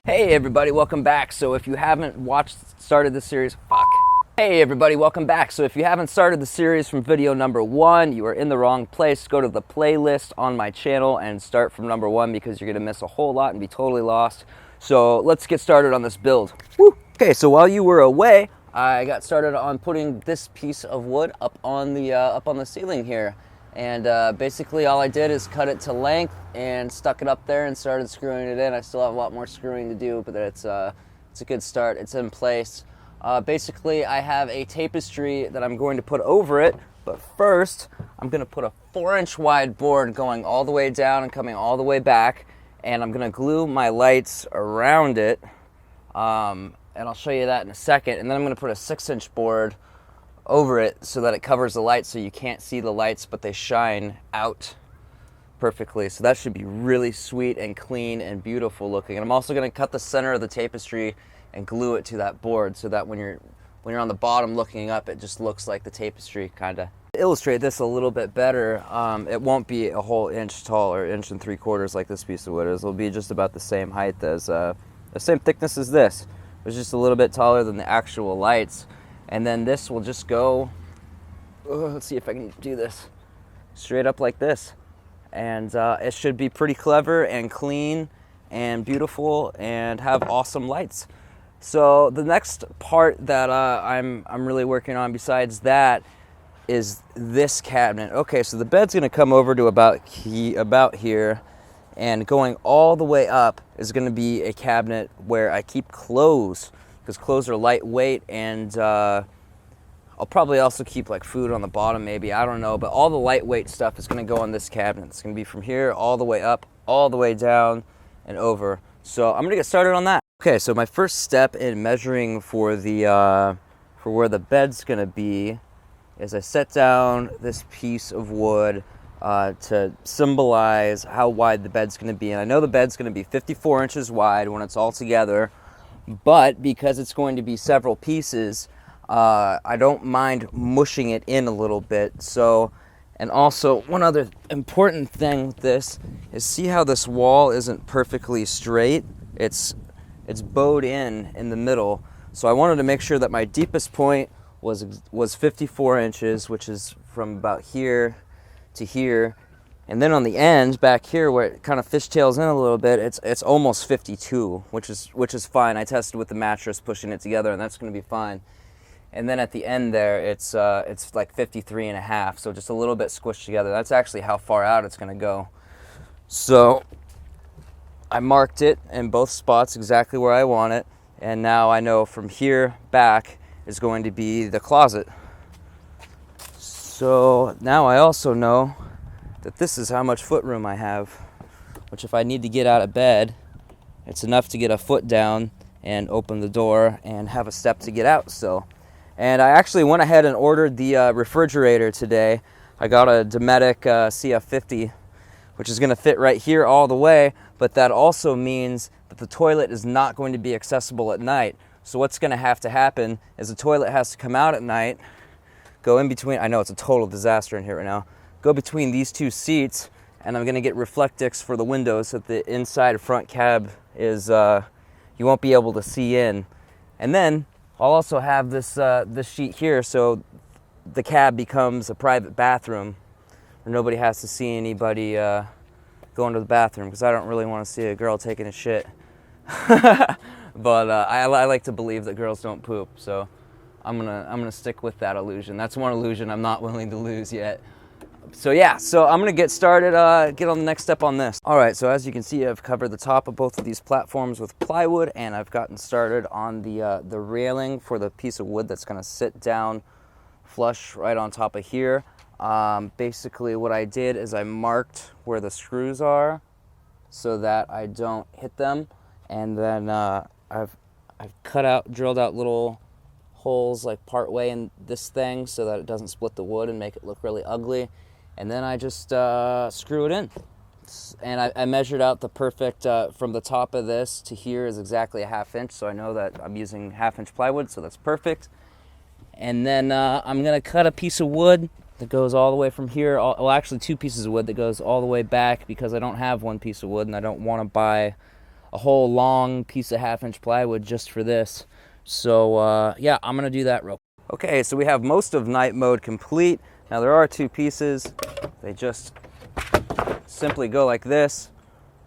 Hey everybody, welcome back. So if you haven't started the series, Hey everybody, welcome back. So if you haven't started the series from video number 1, you are in the wrong place. Go to the playlist on my channel and start from number 1 because you're gonna miss a whole lot and be totally lost. So let's get started on this build. Woo! Okay, so while you were away, I got started on putting this piece of wood up on the ceiling here. And basically all I did is cut it to length and stuck it up there and started screwing it in. I still have a lot more screwing to do, but it's a good start. It's in place. Basically, I have a tapestry that I'm going to put over it, but first, I'm going to put a 4-inch wide board going all the way down and coming all the way back, and I'm going to glue my lights around it, and I'll show you that in a second, and then I'm going to put a 6-inch board over it so that it covers the lights so you can't see the lights, but they shine out perfectly. So that should be really sweet and clean and beautiful looking. And I'm also going to cut the center of the tapestry and glue it to that board so that when you're on the bottom looking up, it just looks like the tapestry kind of. To illustrate this a little bit better, it won't be a whole inch tall or 1 3/4 like this piece of wood is. It'll be just about the same height as the same thickness as this. It's just a little bit taller than the actual lights. And then this will just go, let's see if I can do this, straight up like this. And it should be pretty clever and clean and beautiful and have awesome lights. So the next part that I'm really working on besides that is this cabinet. Okay, so the bed's gonna come over to about here, and going all the way up is gonna be a cabinet where I keep clothes, because clothes are lightweight, and I'll probably also keep like food on the bottom maybe, I don't know, but all the lightweight stuff is gonna go on this cabinet. It's gonna be from here all the way up, all the way down and over. So I'm gonna get started on that. Okay, so my first step in measuring for where the bed's gonna be is I set down this piece of wood to symbolize how wide the bed's gonna be. And I know the bed's gonna be 54 inches wide when it's all together, but because it's going to be several pieces, I don't mind mushing it in a little bit. So, and also one other important thing with this is, see how this wall isn't perfectly straight? It's bowed in the middle. So I wanted to make sure that my deepest point was 54 inches, which is from about here to here. And then on the end back here where it kind of fishtails in a little bit, it's almost 52, which is fine. I tested with the mattress pushing it together, and that's going to be fine. And then at the end there, it's like 53 and a half, so just a little bit squished together. That's actually how far out it's going to go. So I marked it in both spots exactly where I want it, and now I know from here back is going to be the closet. So now I also know that this is how much foot room I have, which if I need to get out of bed, it's enough to get a foot down and open the door and have a step to get out. So, and I actually went ahead and ordered the refrigerator today. I got a Dometic CF50, which is going to fit right here all the way, but that also means that the toilet is not going to be accessible at night. So what's going to have to happen is the toilet has to come out at night, go in between, I know it's a total disaster in here right now, go between these two seats, and I'm going to get Reflectix for the windows so that the inside front cab is, you won't be able to see in. And then I'll also have this sheet here, so the cab becomes a private bathroom where nobody has to see anybody going to the bathroom, because I don't really want to see a girl taking a shit. But I like to believe that girls don't poop, so I'm gonna stick with that illusion. That's one illusion I'm not willing to lose yet. So yeah, so I'm gonna get started, get on the next step on this. All right, so as you can see, I've covered the top of both of these platforms with plywood, and I've gotten started on the railing for the piece of wood that's gonna sit down flush right on top of here. Basically what I did is I marked where the screws are so that I don't hit them, and then I've drilled out little holes like part way in this thing so that it doesn't split the wood and make it look really ugly. And then I just screw it in. And I measured out the perfect, from the top of this to here is exactly a 1/2 inch, so I know that I'm using 1/2 inch plywood, so that's perfect. And then I'm gonna cut a piece of wood that goes all the way from here. Well, actually 2 pieces of wood that goes all the way back because I don't have 1 piece of wood and I don't want to buy a whole long piece of 1/2-inch plywood just for this. So yeah, I'm gonna do that real quick. Okay, so we have most of night mode complete. Now there are 2 pieces. They just simply go like this,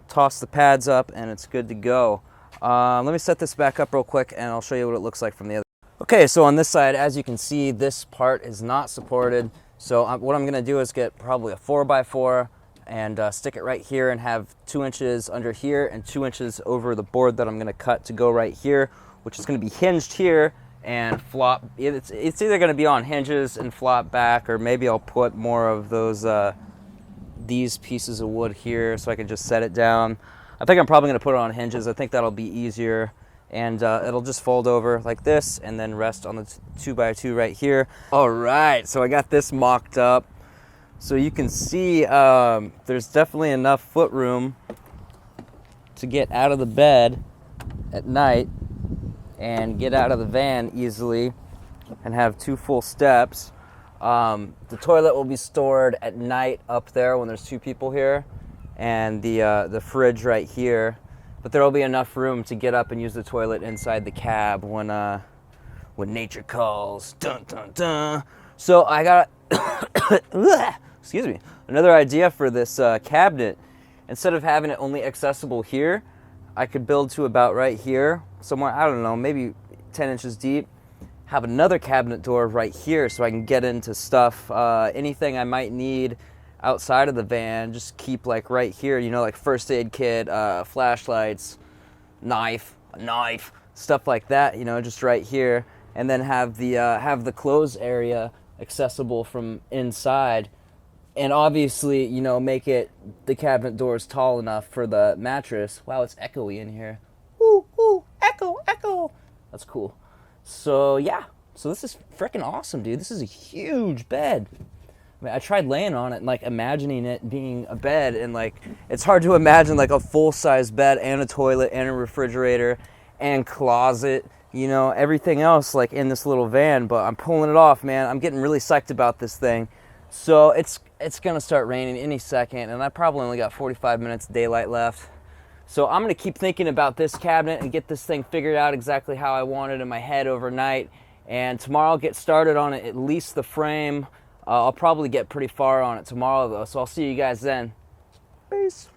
toss the pads up, and it's good to go. Let me set this back up real quick and I'll show you what it looks like from the other. Okay, so on this side, as you can see, this part is not supported. So what I'm gonna do is get probably a 4x4 and stick it right here and have 2 inches under here and 2 inches over the board that I'm gonna cut to go right here, which is gonna be hinged here and flop. It's either gonna be on hinges and flop back, or maybe I'll put more of those these pieces of wood here so I can just set it down. I think I'm probably gonna put it on hinges. I think that'll be easier, and it'll just fold over like this and then rest on the 2x2 right here. All right, so I got this mocked up. So you can see there's definitely enough foot room to get out of the bed at night and get out of the van easily and have 2 full steps. The toilet will be stored at night up there when there's 2 people here, and the fridge right here. But there will be enough room to get up and use the toilet inside the cab when nature calls. Dun dun dun. So I got excuse me, another idea for this cabinet. Instead of having it only accessible here, I could build to about right here, somewhere, I don't know, maybe 10 inches deep. Have another cabinet door right here so I can get into stuff, anything I might need outside of the van, just keep like right here, you know, like first aid kit, flashlights, knife, stuff like that, you know, just right here. And then have the clothes area accessible from inside. And obviously, you know, make the cabinet doors tall enough for the mattress. Wow, it's echoey in here. Ooh, ooh, echo, echo. That's cool. So yeah, so this is freaking awesome, dude. This is a huge bed. I mean, I tried laying on it and like imagining it being a bed, and like it's hard to imagine like a full-size bed and a toilet and a refrigerator and closet, you know, everything else like in this little van. But I'm pulling it off, man. I'm getting really psyched about this thing. So it's gonna start raining any second, and I probably only got 45 minutes daylight left. So I'm gonna keep thinking about this cabinet and get this thing figured out exactly how I want it in my head overnight. And tomorrow I'll get started on it, at least the frame. I'll probably get pretty far on it tomorrow though, so I'll see you guys then. Peace.